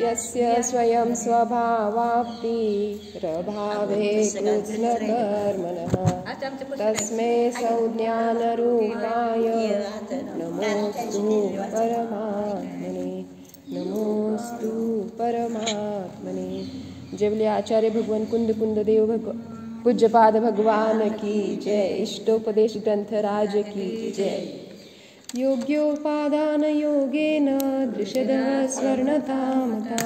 यस्य स्वयं स्वभावाप्तिरभावे कृत्स्नकर्मणः तस्मै संज्ञानरूपाय नमोस्तु परमात्मने। नमोस्तु परमात्मने। जय बोले आचार्य भगवान कुंद देव पूज्यपाद भगवान की जय। इष्टोपदेश ग्रंथ राज की जय। योग्योपादान योगेन दृश्यदः स्वर्णतामता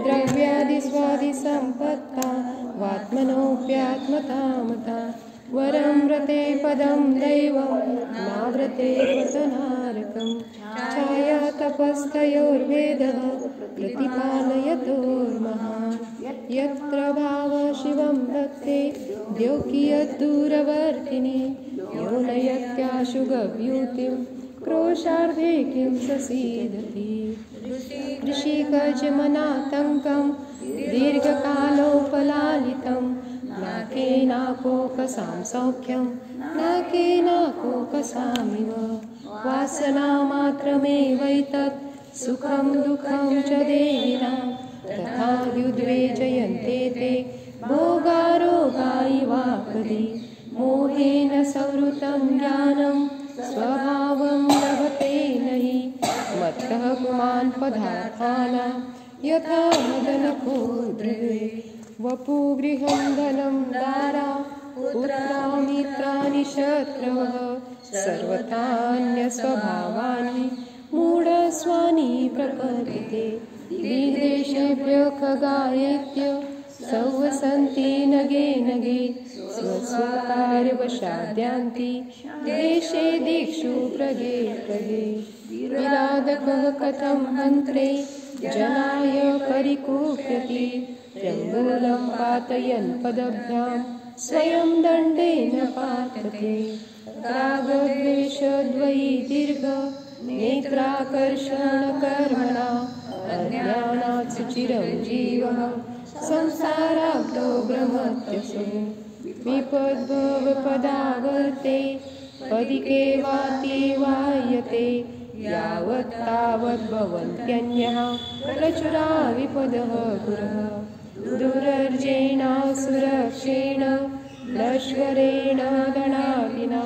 द्रव्यादिस्वादि संपत्ता वात्मनोऽप्यात्मतामता वरं व्रते पदं दैवं नाव्रते कृतनारकं छाया तपस्थयोर्वेदः प्रतिपालयतोर्महान् यत्र भाव शिवं भक्ते द्योकियद्दूरवर्तिनि यो नयत्याशु गव्यूतिं क्रोशार्धे किं ससीदति ऋषिकजमनातङ्कं दीर्घकालोपलालितं नाकेनाकोकसां सौख्यं नाकेनाकोकसामिव वासनामात्रमेवैतत् सुखं दुःखं च देहिनां तथा युद्वेजयन्ते ते भोगारोगा इवापदि मोहेन संवृतं ज्ञानं स्वभावं लभते नहि मत्तः पुमान् पदार्थानां यथा मदनको ध्रुवे वपुगृहं धनं दारा पुत्रा मित्राणि शत्रवः सर्वथान्यस्वभावानि मूढस्वानि प्रपद्यते विदेशेभ्यः खगायेत्य संवसन्ति नगे नगे स्वस्वकार्यवशाद्यान्ति देशे दिक्षु प्रगे प्रगे विराधकः कथं मन्त्रे जनाय परिकूप्यति जम्बूलं पातयन् पदभ्यां स्वयं दण्डेन पातते रागद्वेषद्वयी दीर्घ नेत्राकर्षणकर्मणा अज्ञानात् सुचिरं जीवः संसाराब्धो भ्रमत्यसो विपद्भवपदावर्ते पदिके वातीवायते यावत् तावत् भवन्त्यन्यः प्रचुरा विपदः पुरः दुरर्जेणासुरक्षेण नश्वरेण धनादिना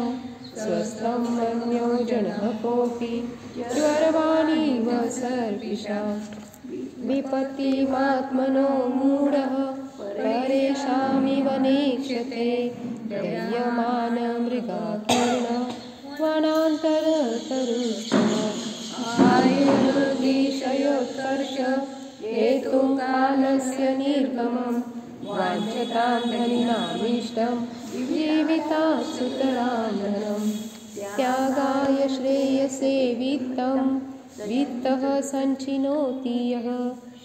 स्वस्थं मन्यो जनः कोऽपि ज्वरवाणीव सर्पिषा विपत्तिमात्मनो मूढः परेषामिव नेक्ष्यते दह्यमानमृगाकीर्ण वनान्तरतरुस्तः आयुर्विषयोत्कर्ष हेतुं कालस्य निर्गमं वाञ्छतां धनिनामीष्टं जीवितात् सुतरां धनं त्यागाय श्रेयसे वित्तः सञ्चिनोति यः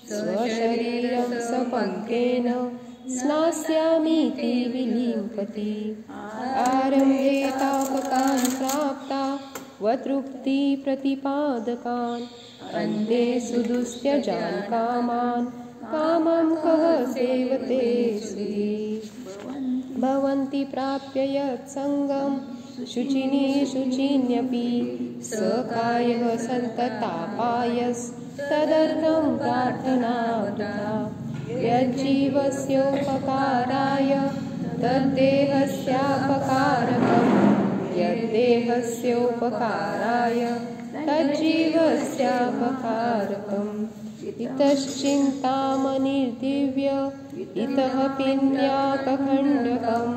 स्वशरीरं सपङ्केन स्नास्यामीति विलिम्पति आरम्भे तापकान् प्राप्ता वतृप्ति प्रतिपादकान् अन्ते सुदुस्त्यजान् कामान् कामं कः सेवते सुधि भवन्ति प्राप्य यत्सङ्गं शुचिनी शुचिन्यपि स कायः सन्ततापायस्तदर्थं प्रार्थना वृथा यज्जीवस्योपकाराय तद्देहस्यापकारकं यद्देहस्योपकाराय तज्जीवस्यापकारकम् इतश्चिन्तामणिर्दिव्य इतः पिन्याकखण्डकं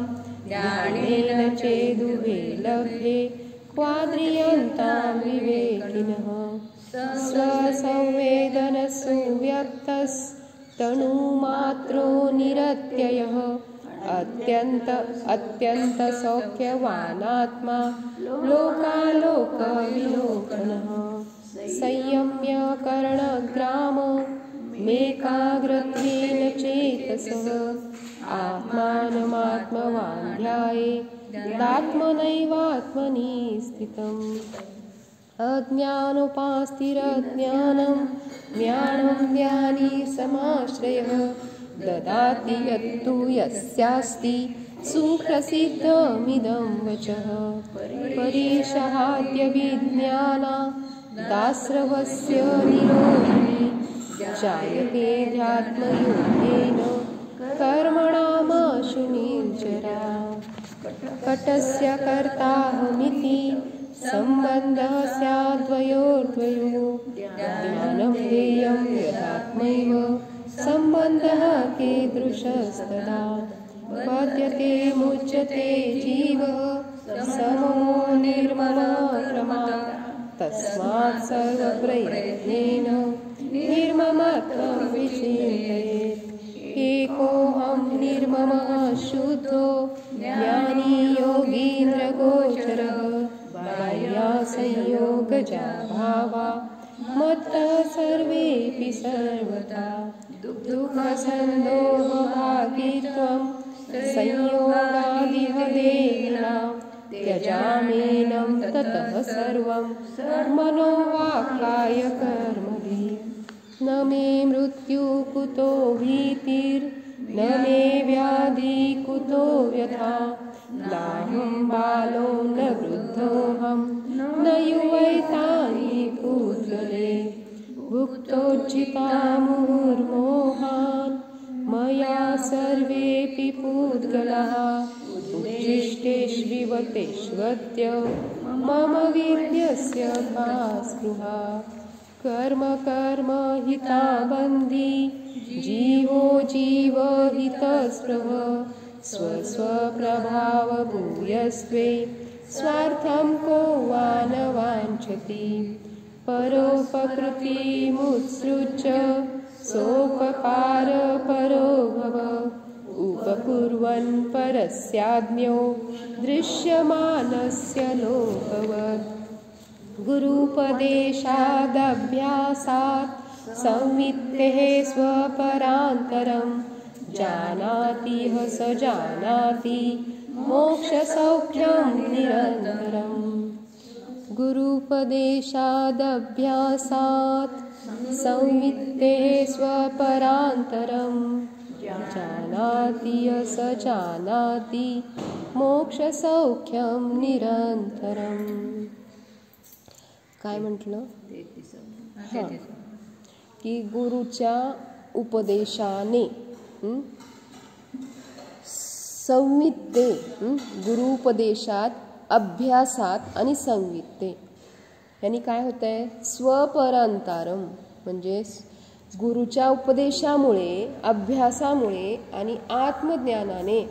ज्ञानेन चेदुभे लभ्ये क्वाद्रियन्तां विवेकिनः स्वसंवेदनसुव्यक्तस्तनुमात्रो निरत्ययः अत्यन्तसौख्यवानात्मा लोकालोकविलोकनः संयम्य करणग्रामो मेकाग्रत्वेन चेतसः आत्मानमात्मवान् ध्यायेदात्मनैवात्मनि स्थितम् अज्ञानोपास्तिरज्ञानं ज्ञानं ज्ञानी समाश्रयः ददाति यत्तु यस्यास्ति सुप्रसिद्धमिदं वचः परिशहाद्य विज्ञाना दास्रवस्य निरोधिनी जायते ध्यात्मयोगेन कर्मणामाशु निर्जरा कटस्य कर्ताहमिति सम्बन्धः स्याद्वयोर्द्वयोः ज्ञानं ज्ञेयं यथात्मैव सम्बन्धः कीदृशस्तदा पद्यते मुच्यते जीवः समो निर्ममः तस्मात् सर्वप्रयत्नेन निर्ममत्वं विचिन्तयेत् एकोऽहं निर्ममः शुद्धो ज्ञानी योगीन्द्रगोचरः बाह्यासंयोगजा भावा मत्तः सर्वेऽपि सर्वथा दुःखसन्दोहभागित्वं संयोगादिवदेहिनां त्यजामेनं ततः सर्वं मनोवाक्कायकर्मभिः न मे मृत्यु कुतो भीतिर्न मे व्याधि कुतो व्यथा नाहं बालो न वृद्धोऽहं न युवैतानि पूतले भुक्तोज्झिता मुहुर्मोहान् मया सर्वेऽपि पूद्गलाः उच्छिष्टेष्विव तेष्वद्य मम वीर्यस्य का स्पृहा कर्म कर्म हिता बन्धी जीवो जीव हितस्पृह स्वस्वप्रभाव भूयस्त्वे स्वार्थं को वा न वाञ्छति परोपकृतिमुत्सृज्य सोपकार परो भव उपकुर्वन् परस्याज्ञो दृश्यमानस्य लोकवत् गुरूपदेशादभ्यासात् संवित्तेः स्वपरान्तरं जानाति ह स जानाति मोक्षसौख्यं निरन्तरम् गुरूपदेशादभ्यासात् संवित्तेः स्वपरान्तरं जानाति ह स जानाति मोक्षसौख्यं निरन्तरम् काय म्हटलं की गुरुच्या उपदेशाने संवित्ते गुरुपदेशात अभ्यासात आणि संवित्ते यांनी काय होतंय स्वपरांतरम म्हणजे गुरुच्या उपदेशामुळे अभ्यासामुळे आणि आत्मज्ञानाने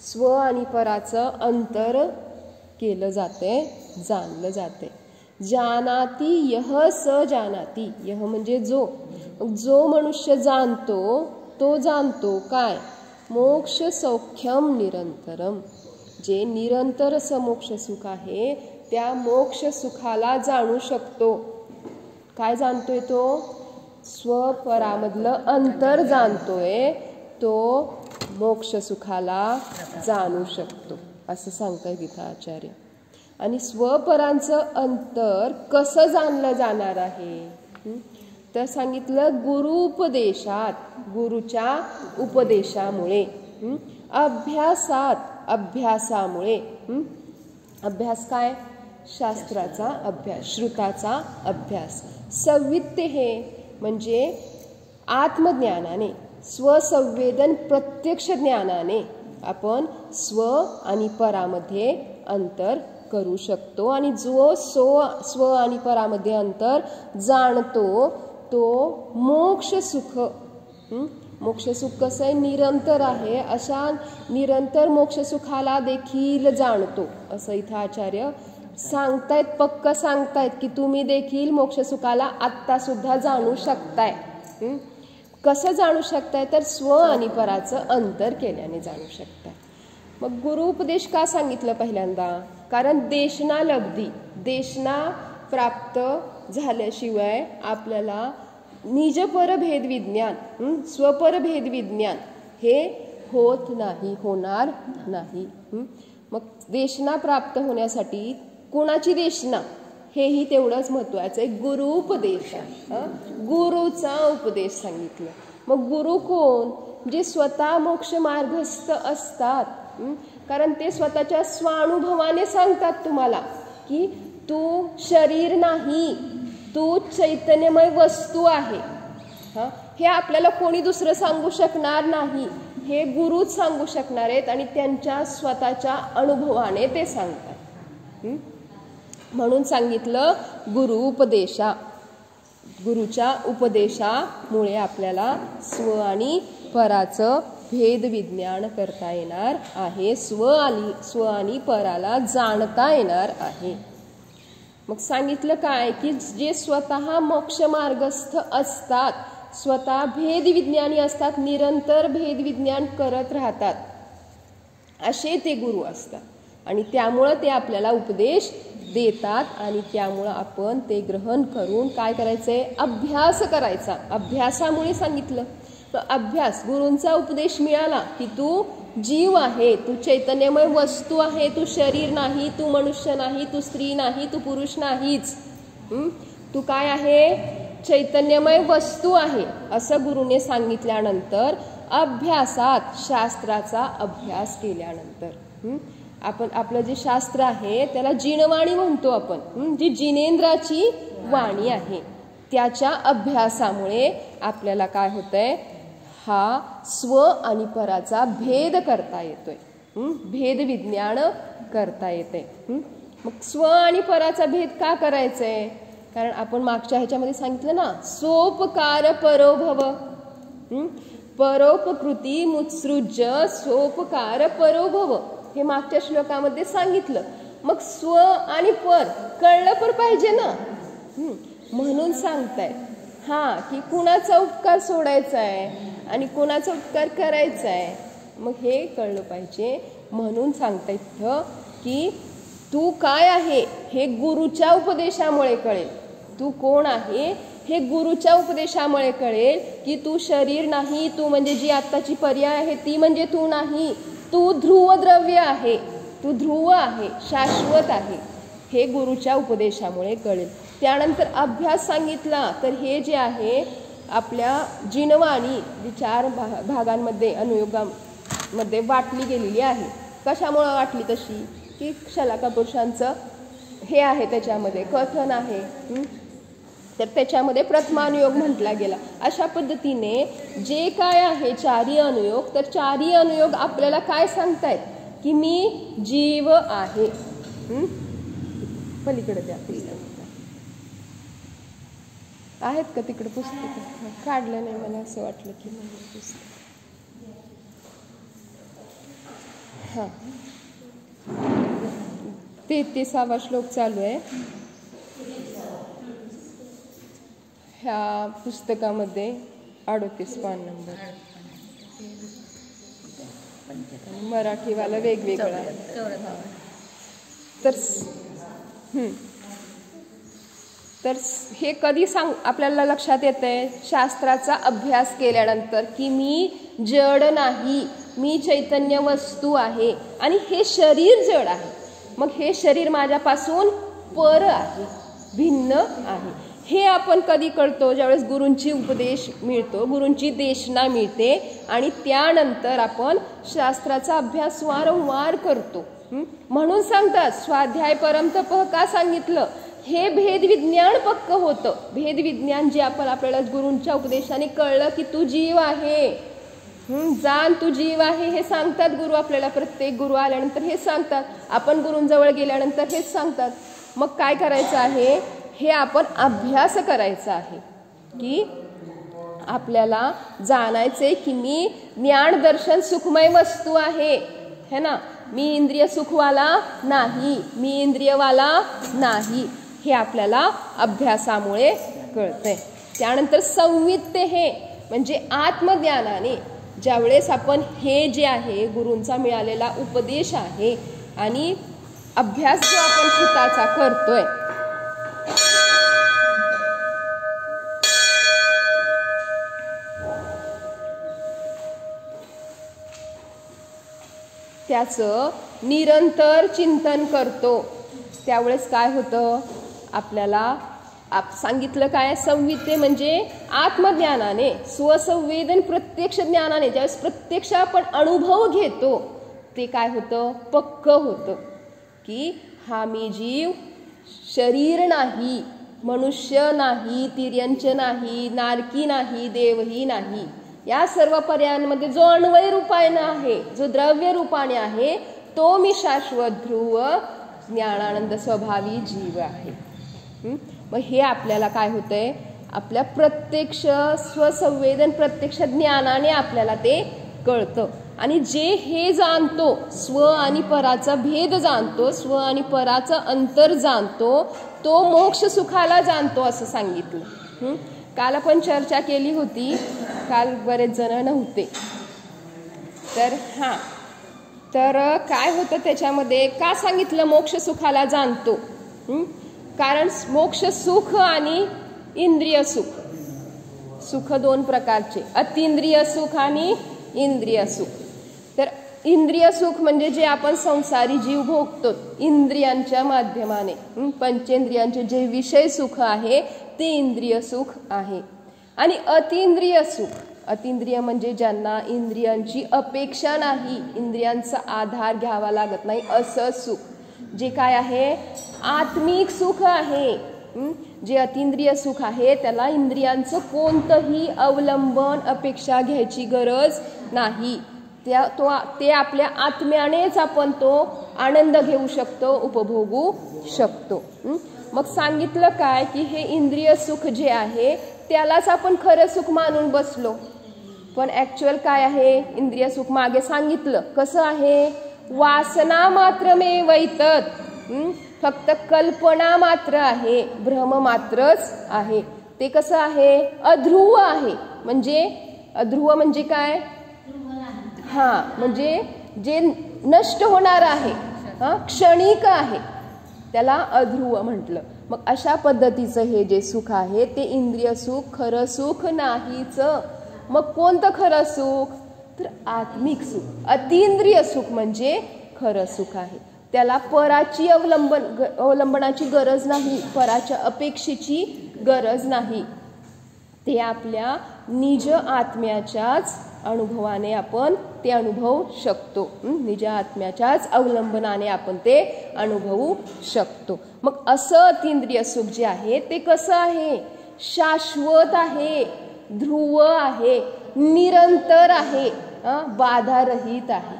स्व आणि पराचं अंतर केलं जाते जाणलं जाते जानाति यह स जानाति यह म्हणजे जो मनुष्य जाणतो तो जाणतो काय मोक्ष सौख्यम निरंतरम जे निरंतर मोक्ष सुख आहे त्या मोक्ष सुखाला जाणू शकतो काय जाणतोय तो स्वपरामधलं अंतर जाणतोय तो मोक्ष सुखाला जाणू शकतो असं सांगताय गीताचार्य आणि स्वपरांचं अंतर कसं जाणलं जाणार आहे तर सांगितलं गुरुपदेशात गुरुच्या उपदेशामुळे अभ्यासामुळे अभ्यास काय शास्त्राचा अभ्यास श्रुताचा अभ्यास संवित्ते हे म्हणजे आत्मज्ञानाने स्वसंवेदन प्रत्यक्ष ज्ञानाने आपण स्व आणि परामध्ये अंतर करू शकतो आणि जो स्व आणि परामध्ये अंतर जाणतो तो मोक्ष सुख मोक्ष सुख कसं आहे निरंतर आहे अशा निरंतर मोक्ष सुखाला देखील जाणतो असं इथं आचार्य सांगतायत पक्क सांगतायत की तुम्ही देखील मोक्ष सुखाला आत्ता सुद्धा जाणू शकताय कसं जाणू शकताय तर स्व आणि पराचं अंतर केल्याने जाणू शकताय मग गुरुपदेश का सांगितलं पहिल्यांदा कारण देशना लब्धी देशना प्राप्त झाल्याशिवाय आपल्याला निजपर भेद विज्ञान स्वपर भेद विज्ञान हे होत नाही होणार नाही मग देशना प्राप्त होण्यासाठी कोणाची देशना हेही तेवढंच महत्त्वाचं आहे गुरुपदेश गुरुचा उपदेश सांगितलं मग गुरु कोण जे स्वतः मोक्ष मार्गस्थ असतात कारण ते स्वतःच्या स्वानुभवाने सांगतात तुम्हाला की तू शरीर नाही तू चैतन्यमय वस्तू आहे हां, हे आपल्याला कोणी दुसरं सांगू शकणार नाही, हे गुरुच सांगू शकणार आहेत आणि त्यांच्या स्वतःच्या अनुभवाने ते सांगतात. म्हणून सांगितलं गुरुच्या उपदेशामुळे आपल्याला स्व आणि पराचं भेद विज्ञान करता येणार आहे, स्व आणि पराला जाणता येणार आहे. मग सांगितलं काय की जे स्वतः मोक्ष मार्गस्थ असतात, स्वतः भेद विज्ञानी असतात, निरंतर भेद विज्ञान करत राहतात, असे ते गुरु असतात. आणि त्यामुळं ते आपल्याला उपदेश देतात आणि त्यामुळं आपण ते ग्रहण करून काय करायचंय, अभ्यास करायचा. अभ्यासामुळे सांगितलं तर अभ्यास, गुरूंचा उपदेश मिळाला की तू जीव आहे, तू चैतन्यमय वस्तू आहे, तू शरीर नाही, तू मनुष्य नाही, तू स्त्री नाही, तू पुरुष नाहीच, तू काय आहे, चैतन्यमय वस्तू आहे, असं गुरुने सांगितल्यानंतर अभ्यासात, शास्त्राचा अभ्यास केल्यानंतर आपण आपलं जे शास्त्र आहे त्याला जिनवाणी म्हणतो आपण, जी जिनेंद्राची वाणी आहे, त्याच्या अभ्यासामुळे आपल्याला काय होतंय, हा स्व आणि पराचा भेद करता येतोय, भेद विज्ञान करता येते. मग स्व आणि पराचा भेद का करायचंय, कारण आपण मागच्या ह्याच्यामध्ये सांगितलं ना, सोपकार परोभव, परोपकृती मुत्सृज्य सोपकार परोभव, हे मागच्या श्लोकामध्ये सांगितलं. मग स्व आणि पर कळलं पर पाहिजे ना, म्हणून सांगताय हा की कुणाचा उपकार सोडायचा आहे आणि कुणाचा उपकार करायचा आहे, मग हे कळलं पाहिजे. म्हणून सांगता इथं की तू काय आहे हे गुरुच्या उपदेशामुळे कळेल, तू कोण आहे हे गुरुच्या उपदेशामुळे कळेल, की तू शरीर नाही, तू म्हणजे जी आत्ताची पर्याय आहे ती म्हणजे तू नाही, तू ध्रुव द्रव्य आहे, तू ध्रुव आहे, शाश्वत आहे, हे गुरुच्या उपदेशामुळे कळेल. त्यानंतर अभ्यास सांगितला तर हे जे आहे आपल्या जिनवाणी जी 4 भागांमध्ये अनुयोगामध्ये वाटली गेलेली आहे. कशामुळे वाटली तशी की शलाका पुरुषांचं हे आहे, त्याच्यामध्ये कथन आहे, तर त्याच्यामध्ये प्रथमानुयोग म्हटला गेला. अशा पद्धतीने जे काय आहे 4ही अनुयोग, तर 4ही अनुयोग आपल्याला काय सांगतायत की मी जीव आहे. पलीकडे द्या आहेत का तिकडे पुस्तक, काढलं नाही मला असं वाटलं की पुस्तक. हा 33वा श्लोक चालू आहे ह्या पुस्तकामध्ये, 38 पान नंबर, मराठीवाला वेगवेगळा. तर हे कधी आपल्याला लक्षात येतंय, शास्त्राचा अभ्यास केल्यानंतर की मी जड नाही, मी चैतन्य वस्तू आहे आणि हे शरीर जड आहे. मग हे शरीर माझ्यापासून पर आहे, भिन्न आहे. हे आपण कधी कळतो, ज्यावेळेस गुरूंची उपदेश मिळतो, गुरूंची देशना मिळते आणि त्यानंतर आपण शास्त्राचा अभ्यास वारंवार करतो. म्हणून सांगतात स्वाध्याय परम तप का सांगितलं, हे भेद विज्ञान पक्क होतं. भेद विज्ञान जे आपल्याला गुरूंच्या उपदेशाने कळलं की तू जीव आहे, जाण तू जीव आहे, हे सांगतात गुरु आपल्याला. प्रत्येक गुरु आल्यानंतर हे सांगतात, आपण गुरूंजवळ गेल्यानंतर हेच सांगतात. मग काय करायचं आहे, हे आपण अभ्यास करायचा आहे की आपल्याला जाणायचे की मी ज्ञान दर्शन सुखमय वस्तू आहे, है ना, मी इंद्रिय सुखवाला नाही, मी इंद्रियवाला नाही, हे आपल्याला अभ्यासामुळे कळतंय. त्यानंतर संवित्ते हे म्हणजे आत्मज्ञानाने ज्यावेळेस आपण हे जे आहे गुरूंचा मिळालेला उपदेश आहे आणि अभ्यास जो आपण चित्ताचा करतोय, त्याचं निरंतर चिंतन करतो, त्यावेळेस काय होतं आपल्याला सांगितलं काय, संवित्ते म्हणजे आत्मज्ञानाने, स्वसंवेदन प्रत्यक्ष ज्ञानाने ज्यावेळेस प्रत्यक्ष आपण अनुभव घेतो ते काय होतं, पक्क होतं की हा मी जीव शरीर नाही, मनुष्य नाही, तिर्यंच नाही, नारकी नाही, देवही नाही. या सर्व पर्यायांमध्ये जो अन्वय रूपाने आहे, जो द्रव्य रूपाने आहे, तो मी शाश्वत ध्रुव ज्ञानानंद स्वभावी जीव आहे. मग हे आपल्याला काय होतंय, आपल्या प्रत्यक्ष स्वसंवेदन प्रत्यक्ष ज्ञानाने आपल्याला ते कळतं. आणि जे हे जाणतो, स्व आणि पराचा भेद जाणतो, स्व आणि पराचं अंतर जाणतो, तो मोक्ष सुखाला जाणतो असं सांगितलं. काल आपण चर्चा केली होती, काल बरेच जण नव्हते. तर काय होतं त्याच्यामध्ये, का सांगितलं मोक्ष सुखाला जाणतो? कारण मोक्ष सुख आणि इंद्रिय सुख, सुख दोन प्रकारचे, अतिंद्रिय सुख आणि इंद्रिय सुख. तर इंद्रिय सुख म्हणजे जे आपण संसारी जीव भोगतो इंद्रियांच्या माध्यमाने, पंचेंद्रियांचे जे विषय सुख आहे ते इंद्रिय सुख आहे. आणि अतिंद्रिय सुख, अतिंद्रिय म्हणजे ज्यांना इंद्रियांची अपेक्षा नाही, इंद्रियांचा आधार घ्यावा लागत नाही असं सुख, जे काय आहे आत्मिक सुख आहे. जे अतिंद्रिय सुख आहे त्याला इंद्रियांचं कोणतंही अवलंबन अपेक्षा घ्यायची गरज नाही. ते आपल्या आत्म्यानेच आपण तो आनंद घेऊ शकतो, उपभोगू शकतो. मग सांगितलं काय की हे इंद्रिय सुख जे आहे त्यालाच आपण खरं सुख मानून बसलो. पण ॲक्च्युअल काय आहे, इंद्रिय सुख मागे सांगितलं कसं आहे, वासना मात्र मे वैतत, फक्त कल्पना मात्र आहे, भ्रम मात्रच आहे. ते कसं आहे, अध्रुव आहे. म्हणजे अध्रुव म्हणजे काय, म्हणजे जे नष्ट होणार आहे, क्षणिक आहे, त्याला अध्रुव म्हटलं. मग अशा पद्धतीचं हे जे सुख आहे ते इंद्रिय सुख खरं सुख नाहीच. मग कोणतं खरं सुख, तर आत्मिक सुख. अतिंद्रिय सुख म्हणजे खरं सुख आहे. त्याला पराची अवलंबनाची गरज नाही, पराच्या अपेक्षेची गरज नाही. ते आपल्या निज आत्म्याच्याच अनुभवाने आपण ते अनुभवू शकतो. निज आत्म्याच्याच अवलंबनाने आपण ते अनुभवू शकतो. मग असं अतिंद्रिय सुख जे आहे ते कसं आहे, शाश्वत आहे, ध्रुव आहे, निरंतर आहे, बाधारहित आहे.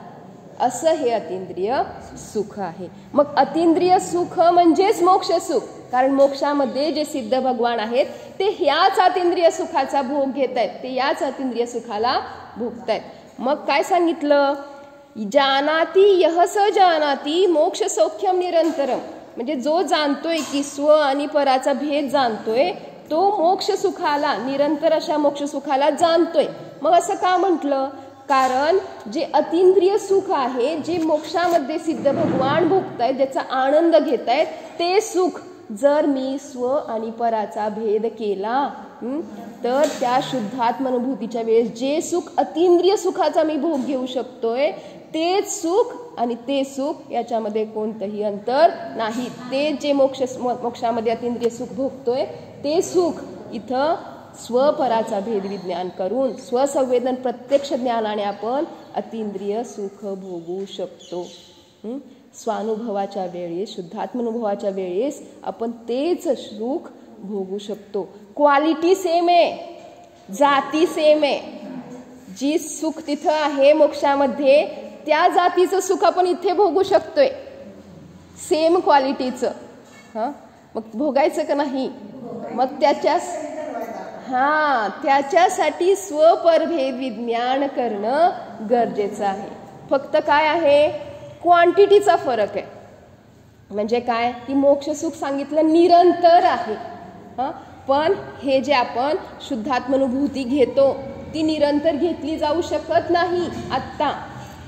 असं हे अतिंद्रिय सुख आहे. मग अतिंद्रिय सुख म्हणजेच मोक्ष सुख. कारण मोक्षामध्ये जे सिद्ध भगवान आहेत ते ह्याच अतिंद्रिय सुखाचा भोग घेत आहेत, ते याच अतिंद्रिय सुखाला भोगतायत. मग काय सांगितलं, जानाती यह स जानाती मोक्ष सौख्यम निरंतरम. म्हणजे जो जाणतोय की स्व आणि पराचा भेद जाणतोय तो मोक्ष सुखाला, निरंतर अशा मोक्ष सुखाला जाणतोय. मग असं का म्हटलं, कारण जे अतिंद्रिय सुख आहे, जे मोक्षामध्ये सिद्ध भगवान भोगतायत, ज्याचा आनंद घेतायत, ते सुख जर मी स्व आणि पराचा भेद केला तर त्या शुद्धात्मानुभूतीच्या वेळेस जे सुख अतिंद्रिय सुखाचा मी भोग घेऊ शकतोय तेच सुख आणि ते सुख याच्यामध्ये कोणतंही अंतर नाही. ते जे मोक्षामध्ये अतिंद्रिय सुख भोगतोय ते सुख इथं स्वपराचा भेद विज्ञान करून स्वसंवेदन प्रत्यक्ष ज्ञानाने आपण अतिंद्रिय सुख भोगू शकतो. स्वानुभवाच्या वेळेस, शुद्धात्मानुभवाच्या वेळेस आपण तेच सुख भोगू शकतो. क्वालिटी सेम आहे, जाती सेम आहे. जी सुख तिथं आहे मोक्षामध्ये त्या जातीचं सुख आपण इथे भोगू शकतोय, सेम क्वालिटीचं. मग भोगायचं का नाही, मग त्याच्यासाठी स्वपरभेद विज्ञान करणं गरजेचं आहे. फक्त काय आहे, क्वांटिटीचा फरक आहे. म्हणजे काय, की मोक्ष सुख सांगितलं निरंतर आहे, पण हे जे आपण शुद्धात्मानुभूती घेतो ती निरंतर घेतली जाऊ शकत नाही आत्ता,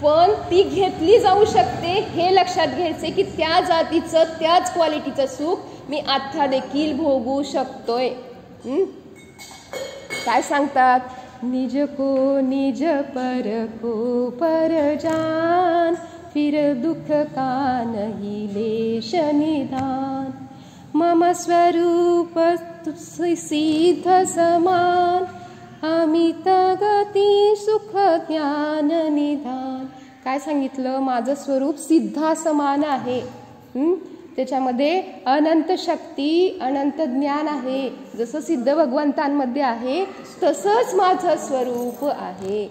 पण ती घेतली जाऊ शकते. हे लक्षात घ्यायचे की त्या जातीचं त्याच क्वालिटीचं सुख मी आत्ता देखील भोगू शकतोय. काय सांगतात, निज को निज पर को पर जान, फिर दुख का नहीं लेश निदान, मम स्वरूप सिद्ध समान, अमित गती सुख ज्ञान निधान. काय सांगितलं, माझं स्वरूप सिद्धा समान आहे. त्याच्यामध्ये अनंत शक्ती अनंत ज्ञान आहे. जसं सिद्ध भगवंतांमध्ये आहे तसंच माझं स्वरूप आहे.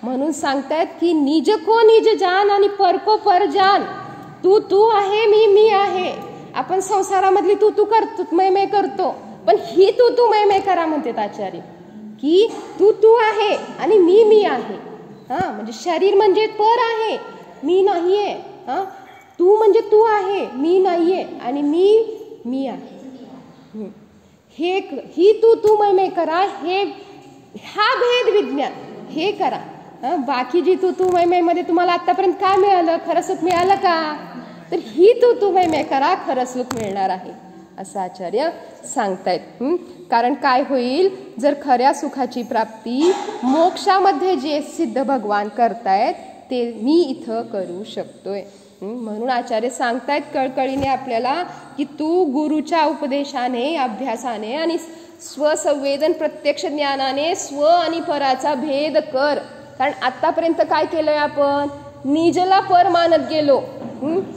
म्हणून सांगतायत की निज को निज जान आणि पर को पर जान. तू तू आहे, मी मी आहे. आपण संसारामधली तू तू करतो, मै करतो, पण ही तू तू मै करा म्हणतात आचार्य, की तू तू आहे आणि मी मी आहे. म्हणजे शरीर म्हणजे पर आहे, मी नाहीये. तू म्हणजे तू आहे, मी नाहीये, आणि मी मी आहे. ही तू तू मै करा, हा भेद विज्ञान हे करा. बाकी जी तू तू मै मध्ये तुम्हाला आतापर्यंत काय मिळालं? खरं सुख मिळालं का? तर ही तू तू मै करा, खरं सुख मिळणार आहे असं आचार्य सांगतायत. कारण काय होईल, जर खऱ्या सुखाची प्राप्ती मोक्षामध्ये जे सिद्ध भगवान करतायत ते मी इथं करू शकतोय. म्हणून आचार्य सांगतायत कळकळीने आपल्याला की तू गुरुच्या उपदेशाने, अभ्यासाने आणि स्वसंवेदन प्रत्यक्ष ज्ञानाने स्व आणि पराचा भेद कर. कारण आतापर्यंत काय केलंय आपण? निजला पर मानत गेलो.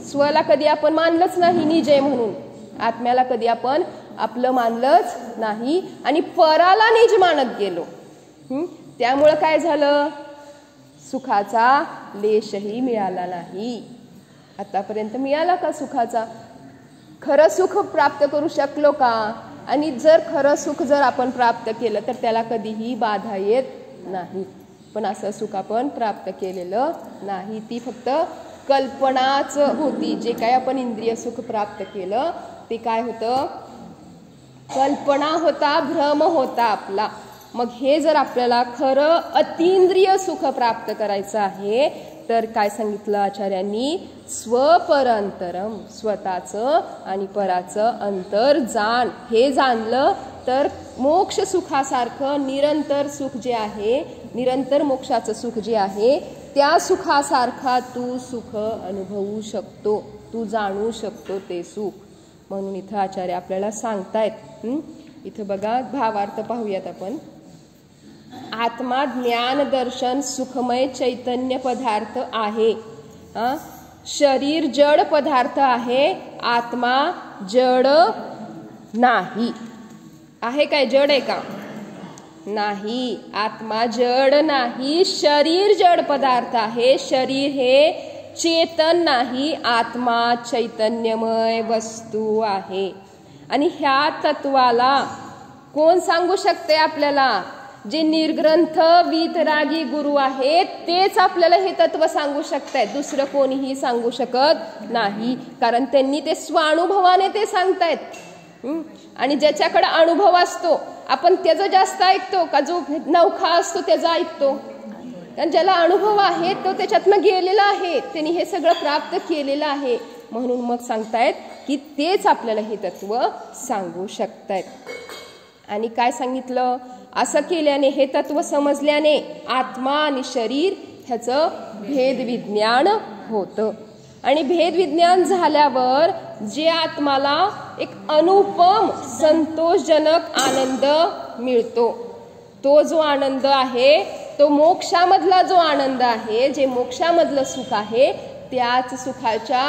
स्वला कधी आपण मानलंच नाही निज आहे म्हणून. आत्म्याला कधी आपण आपलं मानलंच नाही आणि पराला निज मानत गेलो. त्यामुळं काय झालं? सुखाचा लेशही मिळाला नाही. आतापर्यंत मिळाला का सुखाचा? खरं सुख प्राप्त करू शकलो का? आणि जर खरं सुख जर आपण प्राप्त केलं तर त्याला कधीही बाधा येत नाही. पण असं सुख आपण प्राप्त केलेलं नाही. ती फक्त कल्पनाच होती. जे काय आपण इंद्रिय सुख प्राप्त केलं ते काय होतं? कल्पना होता, भ्रम होता आपला. मग हे जर आपल्याला खरं अतींद्रिय सुख प्राप्त करायचं आहे तर काय सांगितलं आचार्यांनी? स्वपरांतरम, स्वतःचं आणि पराचं अंतर जाण. हे जाणलं तर मोक्ष सुखासारखं निरंतर सुख जे आहे, निरंतर मोक्षाचं सुख जे आहे त्या सुखासारखा तू सुख अनुभवू शकतो, तू जाणू शकतो ते सुख. म्हणून इथं आचार्य आपल्याला सांगतायत. इथं बघा भावार्थ पाहूयात आपण. आत्मा ज्ञान दर्शन सुखमय चैतन्य पदार्थ आहे. शरीर जड पदार्थ आहे, आत्मा जड नाही. आहे काय? जड आहे का? नाही. आत्मा जड नाही, शरीर जड पदार्थ आहे. शरीर हे चेतन नाही, आत्मा चैतन्यमय वस्तू आहे. आणि ह्या तत्वाला कोण सांगू शकते आपल्याला? जे निर्ग्रंथ वीतरागी गुरु आहेत तेच आपल्याला हे तत्व सांगू शकतायत. दुसरं कोणीही सांगू शकत नाही. कारण त्यांनी ते स्वानुभवाने ते सांगतायत. आणि ज्याच्याकडे अनुभव असतो आपण त्याचा जास्त ऐकतो का जो नवखा असतो त्याचा ऐकतो? कारण ज्याला अनुभव आहे तो त्याच्यातनं गेलेला आहे, त्यांनी हे सगळं प्राप्त केलेलं आहे. म्हणून मग सांगतायत की तेच आपल्याला हे तत्व सांगू शकतायत. आणि काय सांगितलं? असं केल्याने, हे तत्व समजल्याने आत्मा आणि शरीर ह्याचं भेद विज्ञान होतं. आणि भेद विज्ञान झाल्यावर जे आत्माला एक अनुपम संतोषजनक आनंद मिळतो, तो जो आनंद आहे तो मोक्षामधला जो आनंद आहे, जे मोक्षामधलं सुख आहे त्याच सुखाच्या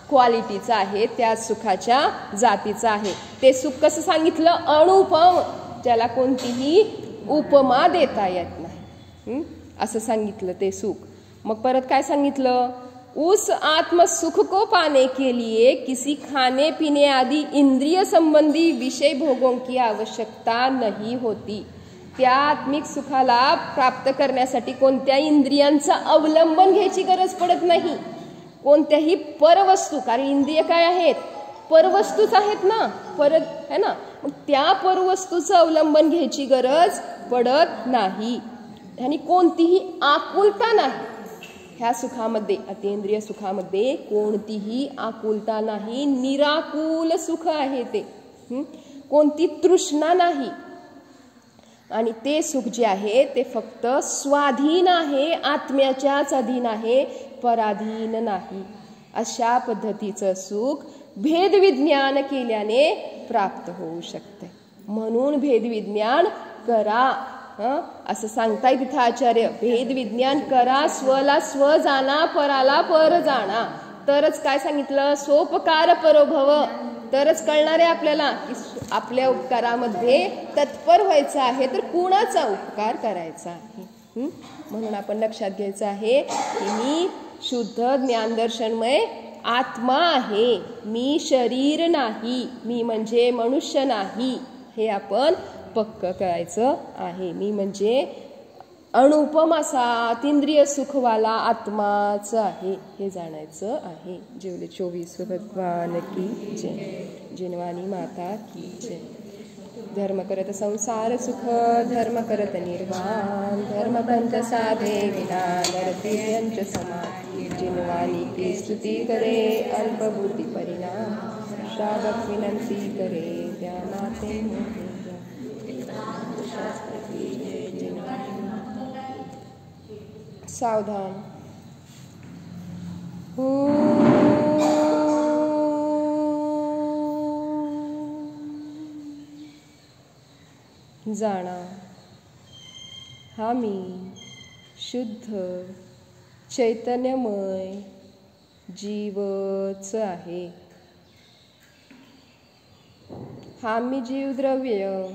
क्वालिटीचा आहे, त्याच सुखाच्या जातीचा आहे. ते सुख कसं सांगितलं? अनुपम, ज्याला कोणतीही उपमा देता येत नाही असं सांगितलं ते सुख. मग परत काय सांगितलं? उस आत्म सुख को पाने के लिए किसी खाने पीने आदि इंद्रिय संबंधी विषय भोगों की आवश्यकता नहीं होती. त्या आत्मिक सुखाला प्राप्त करण्यासाठी कोणत्या इंद्रियांचा अवलंबन घ्यायची गरज पडत नाही. कोणत्याही परवस्तू, कारण इंद्रिय काय आहेत? परवस्तूच आहेत ना, परत है ना. मग त्या परवस्तूचं अवलंबन घ्यायची गरज पडत नाही आणि कोणतीही आकुलता नाही. ह्या सुखामध्ये, अतींद्रिय सुखामध्ये कोणतीही आकुलता नाही. निराकुल सुख आहे ते. कोणती तृष्णा नाही. आणि ते सुख जे आहे ते फक्त स्वाधीन आहे, आत्म्याच्याच अधीन आहे, पराधीन नाही. अशा पद्धतीचं सुख भेदविज्ञान केल्याने प्राप्त होऊ शकते. म्हणून भेदविज्ञान करा असं सांगताय तिथं आचार्य. भेदविज्ञान करा, स्वला स्व जाणा, पराला पर जाणा. तरच काय सांगितलं, सोपकार परोभव, तरच कळणार आहे आपल्याला की आपल्या उपकारामध्ये तत्पर व्हायचं आहे तर कुणाचा उपकार करायचा आहे. म्हणून आपण लक्षात घ्यायचं आहे की मी शुद्ध ज्ञानदर्शनमय आत्मा आहे, मी शरीर नाही, मी म्हणजे मनुष्य नाही, हे आपण पक्क करायचं आहे. मी म्हणजे अनुपम असा अतींद्रिय सुखवाला आत्माच आहे, हे जाणायचं आहे. जेवले 24 भगवान की जय, जिनवानी माता की जय. धर्म करत संसार सुख, धर्म करत निर्वाण, धर्म पंथ साधे विधान, रतियंच समाधी, जिनवानी की स्तुती करे अल्पबुद्धी परिणाम, श्रावक विनंती करे त्या माते सावधान. जाणा हा मी शुद्ध चैतन्यमय जीवच आहे. हा मी जीवद्रव्य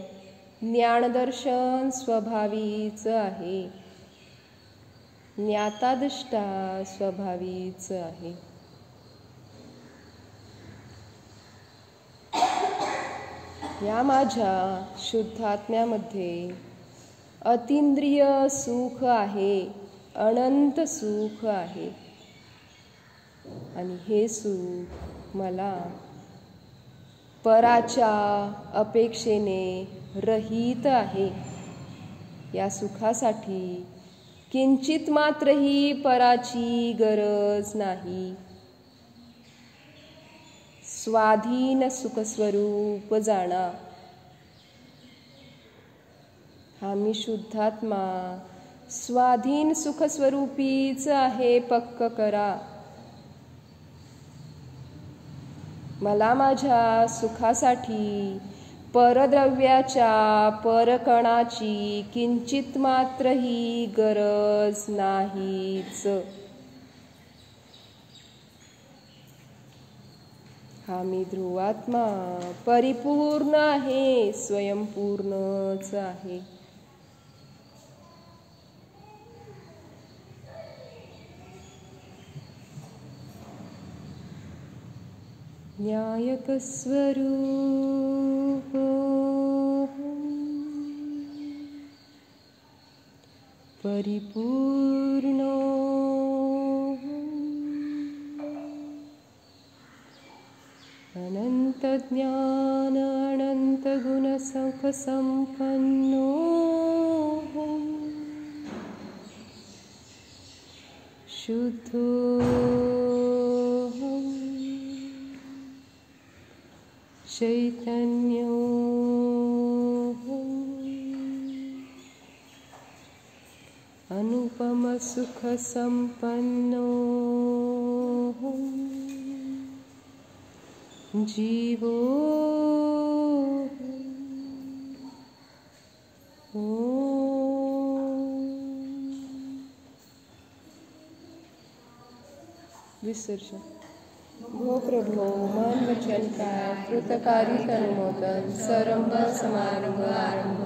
ज्ञानदर्शन स्वभावीच आहे, ज्ञातादृष्टा स्वभावीच आहे. या माझ्या शुद्धात्म्यामध्ये अतींद्रिय सुख आहे, अनंत सुख आहे, आणि हे सुख मला पराच्या अपेक्षेने रहित आहे. या सुखासाठी किंचित मात्रही पराची गरज नाही. स्वाधीन सुखस्वरूप जाणा. हा मी शुद्धात्मा स्वाधीन सुखस्वरूपीच आहे, पक्क करा. मला माझ्या सुखासाठी परद्रव्याच्या परकणाची किंचित मात्रही गरज नाहीच. हा मी ध्रुवात्मा परिपूर्ण आहे, स्वयंपूर्णच आहे. न्यायक स्वरूप परिपूर्ण अनंत ज्ञान अनंत गुण सुख संपन्नो शुद्धो चैतन्यो अनुपम सुख संपन्नो जीवो विसर्जन. भो प्रभो मन वचन काय कृतकारी तनुमोदन, सरंभ समारंभ आरंभ,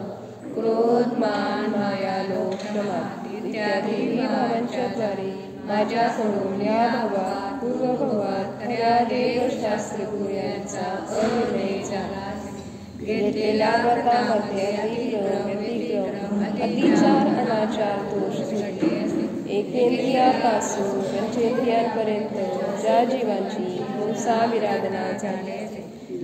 क्रोध मान माया लोभ प्रमाद इत्यादी भावांच्या द्वारे माझ्याकडून या भवात पूर्वभवात खऱ्या देवशास्त्र गुह्यांचा अनिर्णय झाला. घेतलेल्या व्रतामध्ये अतिक्रम अतिचार अनाचार दोष घडले. एकेंद्रियापासून पंचेंद्रियांपर्यंत ज्या जीवांची हिंसा विराधना झाली,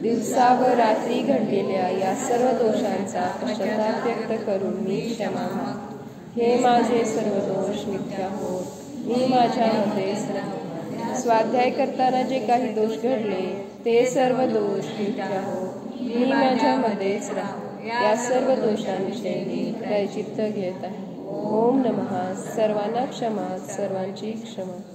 दिवसा व रात्री घडलेल्या या सर्व दोषांचा पश्चाताप व्यक्त करून मी क्षमा मागतो. हे माझे सर्व दोष मिथ्या होत, मी माझ्यामध्येच राहू. स्वाध्याय करताना जे काही दोष घडले ते सर्व दोष मिथ्या होत, मी माझ्यामध्येच राहू. या सर्व दोषांविषयी मी प्रायश्चित्त घेत आहे. ओम नमः. सर्वांना क्षमा, सर्वांची क्षमा.